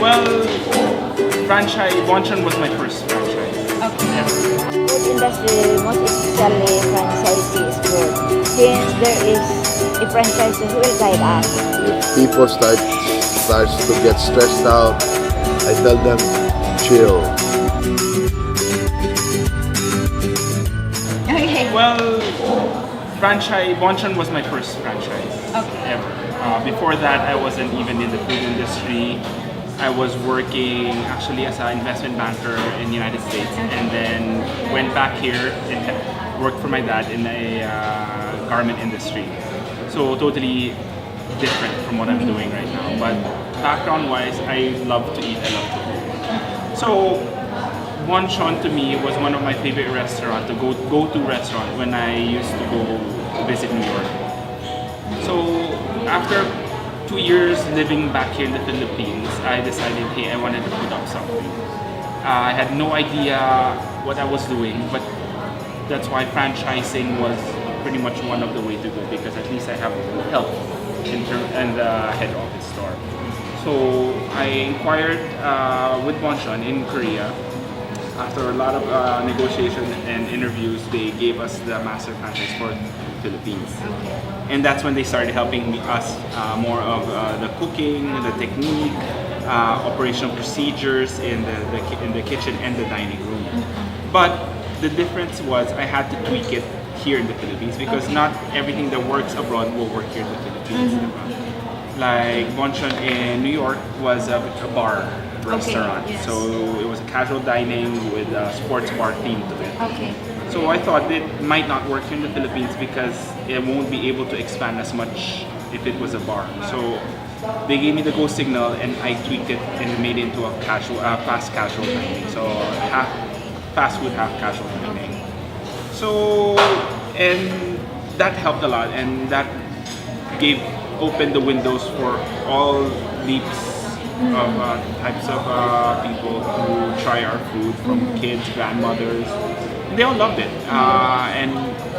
Well, franchise, Bonchon was my first franchise. Okay. Ever. Food industry, most especially franchisee is good. Since there is a franchisee who will guide us. If people starts to get stressed out, I tell them chill. Okay. Well, franchise, Bonchon was my first franchise Okay. ever. Before that, I wasn't even in the food industry. I was working actually as an investment banker in the United States, and then went back here and worked for my dad in a garment industry. So totally different from what I'm doing right now. But background-wise, I love to eat. I love to cook. So Bonchon to me was one of my favorite restaurants, the go-to restaurant when I used to go visit New York. So after 2 years living back here in the Philippines, I decided, hey, I wanted to put up something. I had no idea what I was doing, but that's why franchising was pretty much one of the way to go, because at least I have help in the head office store. So I inquired with Bonchon in Korea. After a lot of negotiation and interviews, they gave us the master franchise for Philippines. And that's when they started helping us more of the cooking, the technique, operational procedures in the kitchen and the dining room. But the difference was I had to tweak it here in the Philippines, because not everything that works abroad will work here in the Philippines. Like Bonchon in New York was a bar restaurant, yes. so it was a casual dining with a sports bar theme to it. Okay. So I thought it might not work here in the Philippines because it won't be able to expand as much if it was a bar. So they gave me the go signal, and I tweaked it and made it into a fast casual dining. So half fast food, half casual dining. So, and that helped a lot, and that opened the windows for all leaps of types of people to try our food, from kids, grandmothers. They all loved it, and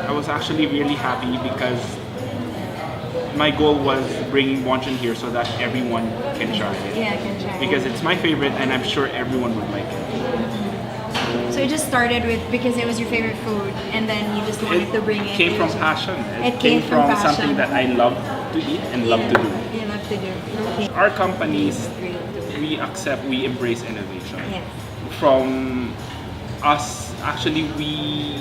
I was actually really happy, because my goal was bringing Bonchon here so that everyone can try it. Yeah, I can try. Because it's my favorite, and I'm sure everyone would like it. So it just started with because it was your favorite food, and then you just wanted to bring it. Came from into- passion. It came from passion. something that I love to eat and love to do. You love to do. Okay. Our companies, we embrace innovation. Yes. From us, actually, we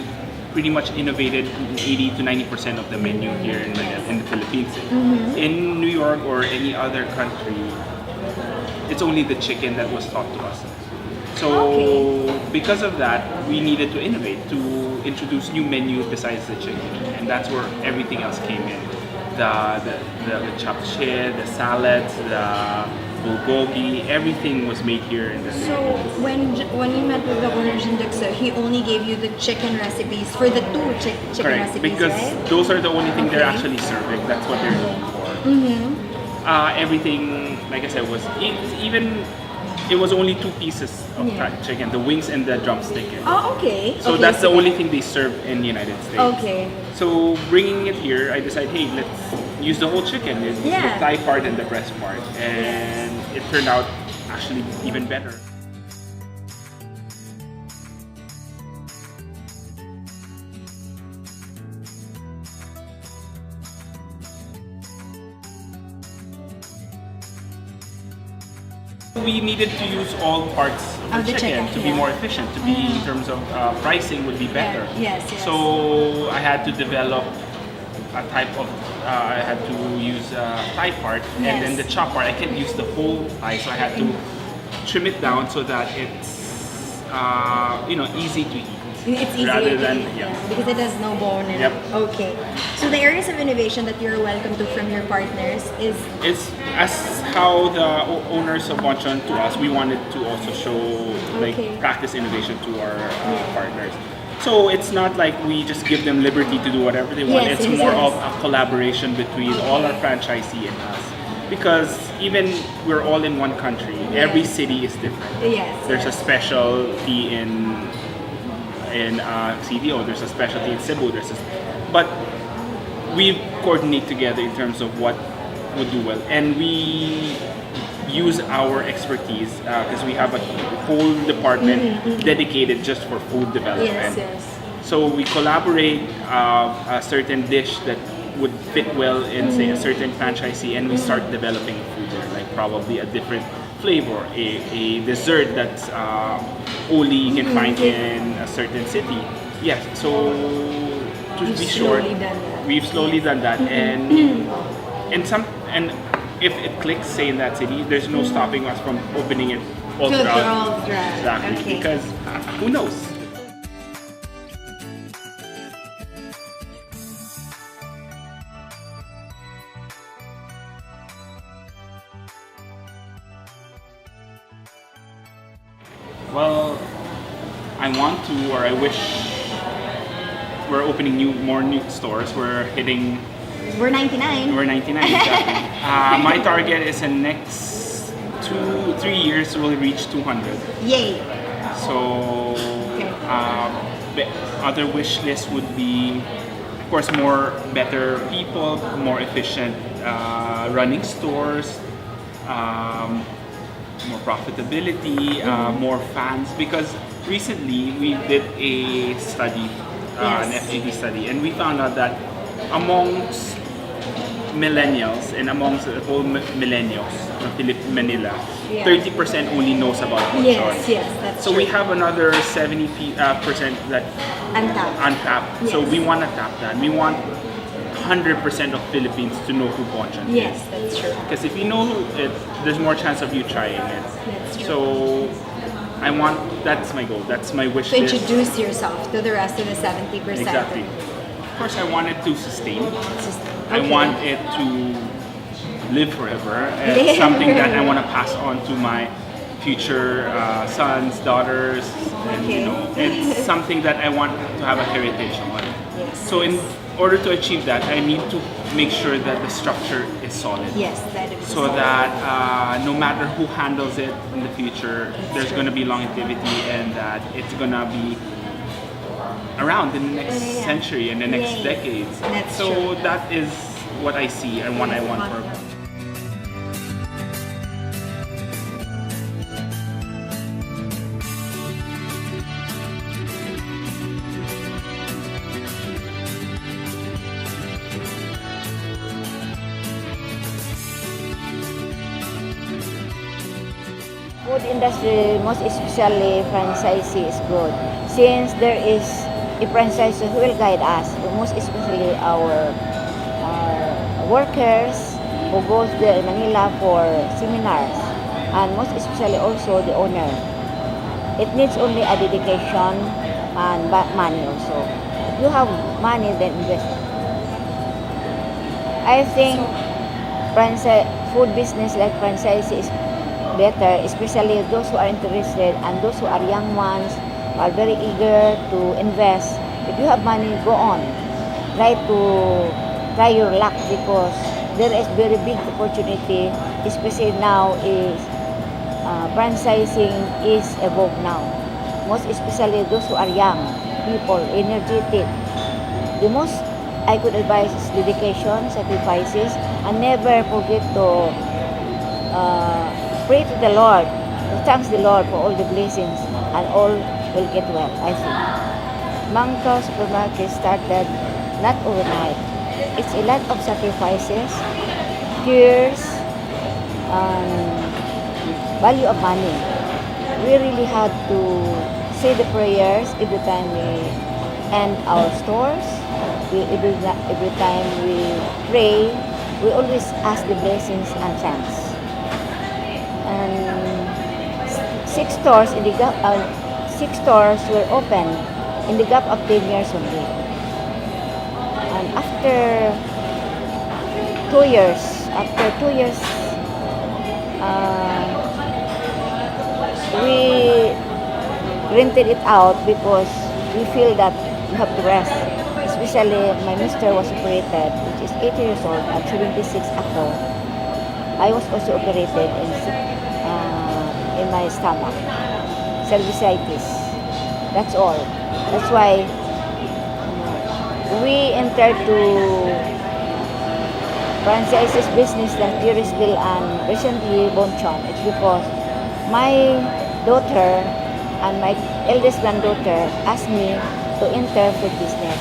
pretty much innovated 80 to 90% of the menu here in the Philippines. In New York or any other country, it's only the chicken that was taught to us. So because of that, we needed to innovate, to introduce new menus besides the chicken, and that's where everything else came in. The chapche, the salads, the bulgogi, everything was made here in the So Philippines. when you met with the owner Jinduxo, he only gave you the chicken recipes for the two chicken Correct, recipes, because right? those are the only thing they're Okay. actually serving. That's what they're known for. Everything, like I said, it was only 2 pieces of Yeah. fried chicken, the wings and the drumstick. Oh, okay. So Okay, that's the only thing they serve in the United States. Okay. So bringing it here, I decided, hey, let's use the whole chicken, the Yeah. thigh part and the breast part, and it turned out actually even better. We needed to use all parts of the chicken, to be yeah. more efficient, to be in terms of pricing would be better. Yes, yes. So I had to develop a type of, I had to use a thigh part, and Yes. then the chop part, I can't use the whole thigh, so I had to trim it down so that it's easy to eat. It's easier rather to than eat, yeah. because it has no bone in Yep. it. Okay. So the areas of innovation that you're welcome to from your partners is It's as how the owners of Bonchon to us, we wanted to also show, Okay. practice innovation to our partners. So it's not like we just give them liberty to do whatever they want. Yes, It's yes, more yes. of a collaboration between all our franchisee and us. Because even we're all in one country, every city is different. yes. There's a yes. specialty in CDO, there's a specialty in Cebu, but we coordinate together in terms of what would do well, and we use our expertise because we have a whole department dedicated just for food development. Yes, yes. So we collaborate a certain dish that would fit well in say a certain franchisee, and we start developing food there, like probably a different flavor, a dessert that's only you can find in a certain city. Yes, so to You've be short, slowly done that. we've slowly done that, and if it clicks, say in that city, there's no stopping us from opening it all To throughout. all throughout, Exactly, okay. because who knows? Well, I want to, or I wish we're opening more new stores. We're hitting, We're 99. we're 99 exactly. My target is in next 2-3 years we'll reach 200. Yay. So the other wish list would be, of course, better people, more efficient running stores, more profitability, more fans. Because recently we did a study, an Yes. FGD study, and we found out that amongst millennials and amongst the whole millennials of Manila, Yeah. 30% only knows about Bonchon. Yes, yes, that's So true. we have another 70% that Untapped. untapped. So Yes. we want to tap that. We want 100% of Philippines to know who Bonchon Yes, is. that's true. Because if you know it, there's more chance of you trying it. That's true. So that's my goal. That's my wish To list. introduce yourself to the rest of the 70%. Exactly. Of course, I want it to sustain. I Okay. want it to live forever. It's Live something that I forever. want to pass on to my future sons, daughters, and Okay. it's something that I want to have a heritage on. Yes. So in order to achieve that, I need to make sure that the structure is solid. Yes, that is So that no matter who handles it in the future, there's going to be longevity, and that it's going to be around in the next Yeah. century and the next Yay. decades. That's so true. that is what I see and what I want for. Food industry, most especially franchisee, is good since there is a franchisee who will guide us, most especially our workers who goes there in Manila for seminars, and most especially also the owner. It needs only a dedication and money also. If you have money, then invest. I think food business like franchisee is better, especially those who are interested and those who are young ones who are very eager to invest. If you have money, go on. Try your luck, because there is very big opportunity, especially now is franchising is evolved now. Most especially those who are young people, energetic. The most I could advise is dedication, sacrifices, and never forget to pray to the Lord, to thank the Lord for all the blessings, and all will get well, I think. Mangkaw Supermarket started not overnight. It's a lot of sacrifices, tears, and value of money. We really had to say the prayers every time we end our stores. Every time we pray, we always ask the blessings and thanks. And 6 stores were open in the gap of 10 years only. And after 2 years, we rented it out because we feel that we have to rest. Especially my mister was operated, which is 80 years old, at 76 ako. I was also operated in my stomach, cervicitis. That's all. That's why we entered to franchises business that Juris Bill and recently Bonchon. It's because my daughter and my eldest granddaughter asked me to enter food business.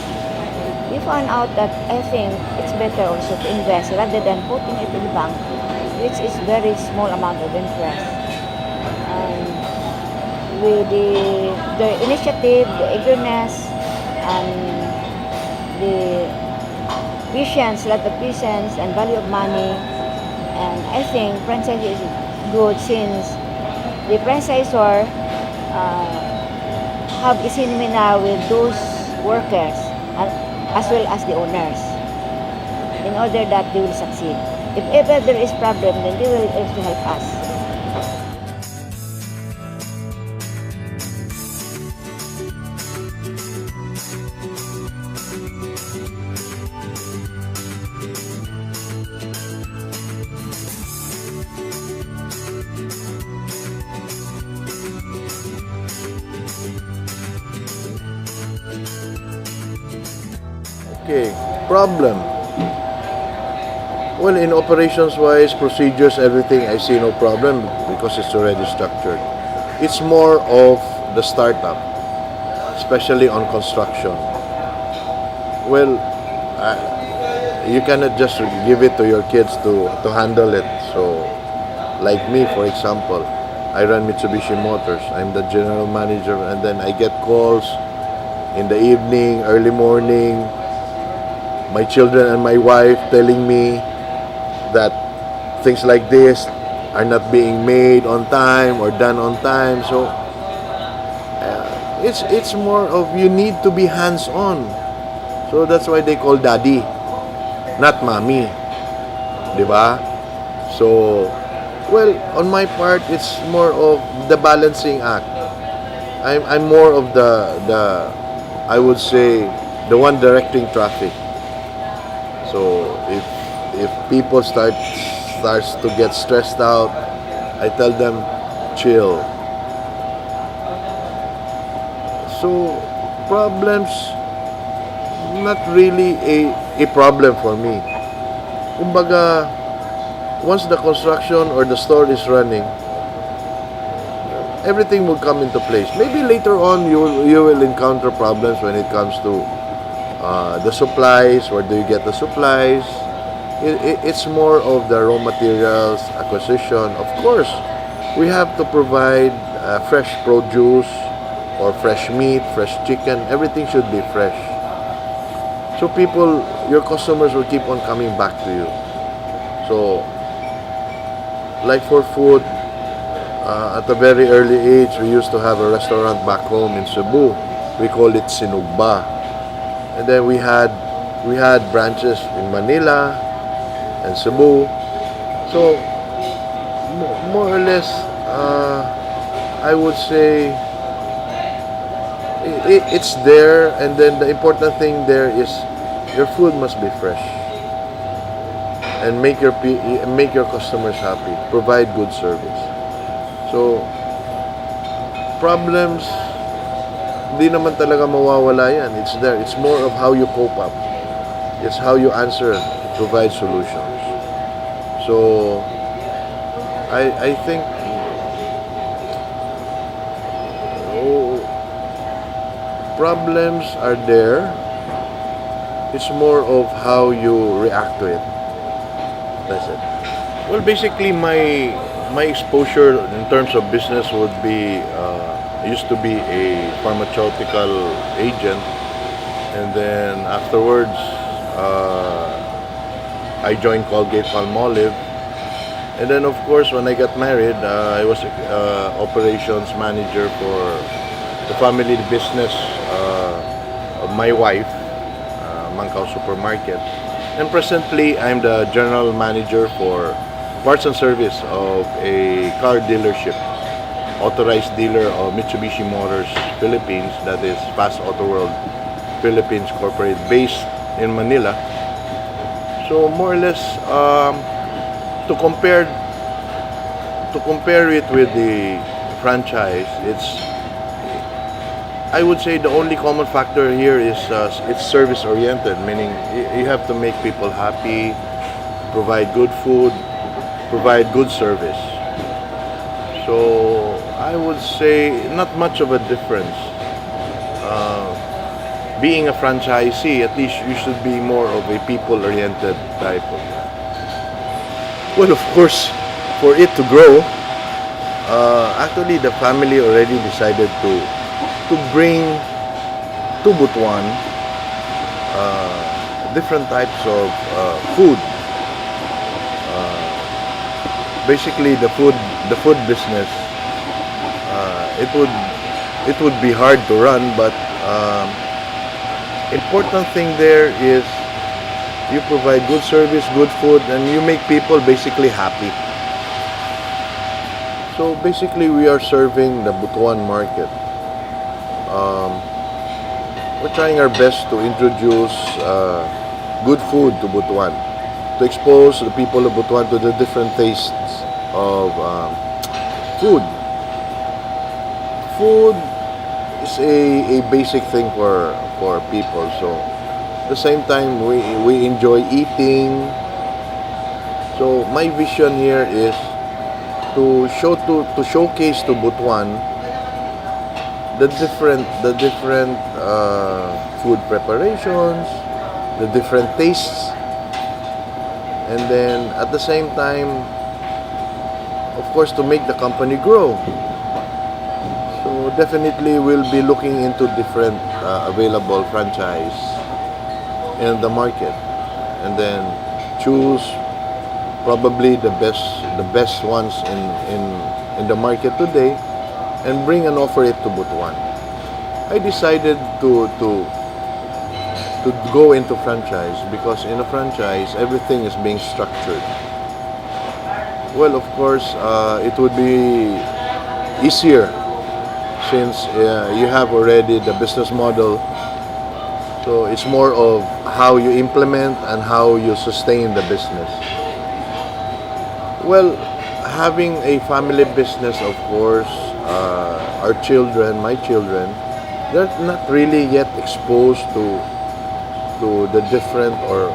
We found out that I think it's better also to invest rather than putting it in the bank, which is very small amount of interest. And with the initiative, the eagerness, and the patience, lot of patience and value of money, and I think franchise is good since the franchisor have a seminar with those workers and as well as the owners in order that they will succeed. If ever there is problem, then they will also help us. Okay, problem. Well, in operations-wise, procedures, everything, I see no problem because it's already structured. It's more of the startup, especially on construction. Well, you cannot just give it to your kids to handle it. So, like me, for example, I run Mitsubishi Motors. I'm the general manager, and then I get calls in the evening, early morning, my children and my wife telling me that things like this are not being made on time or done on time. So it's more of you need to be hands-on. So that's why they call daddy, not mommy. Diba? So, well, on my part, it's more of the balancing act. I'm more of the I would say the one directing traffic. So if people starts to get stressed out, I tell them chill. So problems, not really a problem for me. Kumbaga, once the construction or the store is running, everything will come into place. Maybe later on you will encounter problems when it comes to the supplies. Where do you get the supplies? It's more of the raw materials acquisition. Of course, we have to provide fresh produce or fresh meat, fresh chicken. Everything should be fresh. So people, your customers will keep on coming back to you. So, like for food, at a very early age, we used to have a restaurant back home in Cebu. We call it Sinugba. And then we had branches in Manila and Cebu. So more or less, I would say it's there. And then the important thing there is your food must be fresh and make your customers happy. Provide good service. So problems, hindi naman talaga mawawala yan. It's there. It's more of how you cope up. It's how you answer, provide solutions. So, I think problems are there. It's more of how you react to it. That's it. Well, basically, my exposure in terms of business would be used to be a pharmaceutical agent, and then afterwards I joined Colgate-Palmolive, and then of course when I got married, I was operations manager for the family business of my wife, Mangkao Supermarket, and presently I'm the general manager for parts and service of a car dealership, authorized dealer of Mitsubishi Motors Philippines, that is Fast Auto World Philippines Corporate, based in Manila. So more or less, to compare it with the franchise, I would say the only common factor here is it's service oriented, meaning you have to make people happy, provide good food, provide good service. So I would say not much of a difference. Being a franchisee, at least you should be more of a people-oriented type of. Well, of course, for it to grow, actually the family already decided to bring to Butuan different types of food. Basically, the food business. It would be hard to run, but important thing there is you provide good service, good food, and you make people basically happy. So basically, we are serving the Butuan market. We're trying our best to introduce good food to Butuan, to expose the people of Butuan to the different tastes of food. Food is a basic thing for people. So at the same time, we enjoy eating. So my vision here is to showcase to Butuan the different food preparations, the different tastes, and then at the same time, of course, to make the company grow. So definitely we'll be looking into different available franchise in the market, and then choose probably the best ones in the market today, and bring and offer it to Butuan. I decided to go into franchise because in a franchise everything is being structured. Well, of course, it would be easier since you have already the business model. So it's more of how you implement and how you sustain the business. Well, having a family business, of course, our children, my children, they're not really yet exposed to the different, or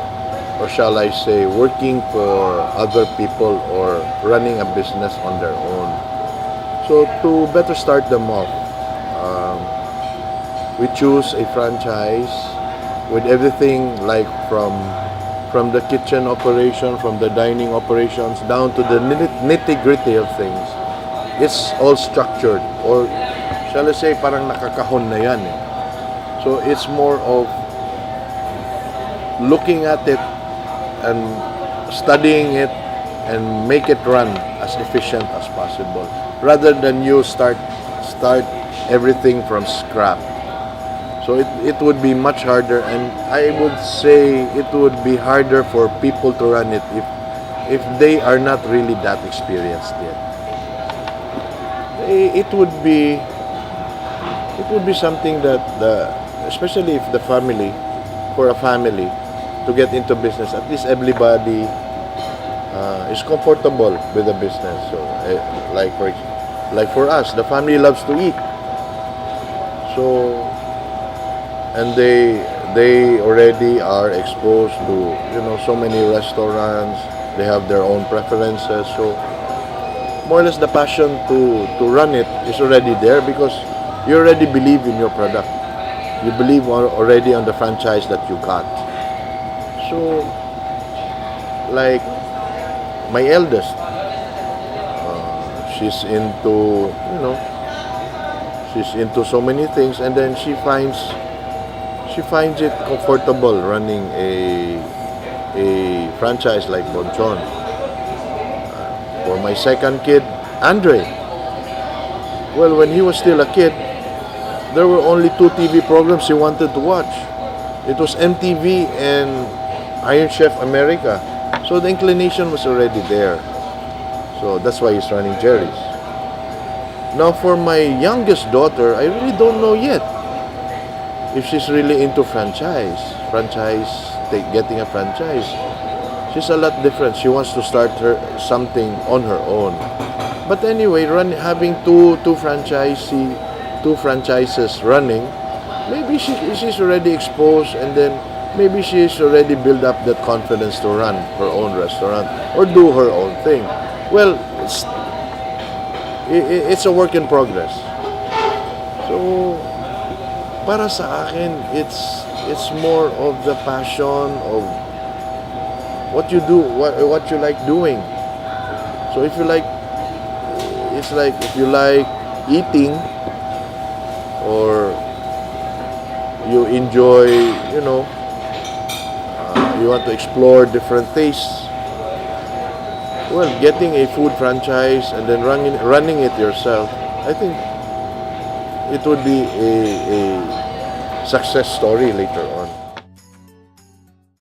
shall I say, working for other people or running a business on their own. So to better start them off, we choose a franchise with everything, like from the kitchen operation, from the dining operations, down to the nitty-gritty of things. It's all structured, or shall I say, parang nakakahon na yan eh. So it's more of looking at it and studying it and make it run as efficient as possible, rather than you start everything from scrap. So it would be much harder, and I would say it would be harder for people to run it if they are not really that experienced yet. It would be something that especially if for a family to get into business, at least everybody is comfortable with the business. So like for us, the family loves to eat. So, and they already are exposed to so many restaurants. They have their own preferences. So more or less the passion to run it is already there, because you already believe in your product. You believe already on the franchise that you got. So like my eldest, she's into so many things, and then she finds it comfortable running a franchise like Bonchon. For my second kid, Andre, well, when he was still a kid, there were only 2 TV programs he wanted to watch. It was MTV and Iron Chef America. So the inclination was already there. So that's why he's running Jerry's. Now for my youngest daughter, I really don't know yet if she's really into getting a franchise. She's a lot different. She wants to start something on her own. But anyway, having two franchises running, maybe she's already exposed, and then maybe she's already built up that confidence to run her own restaurant or do her own thing. Well, it's a work in progress. So, para sa akin, it's more of the passion of what you do, what you like doing. So if you like, it's like if you like eating or you enjoy, you want to explore different tastes. Well, getting a food franchise and then running it yourself, I think it would be a success story later on.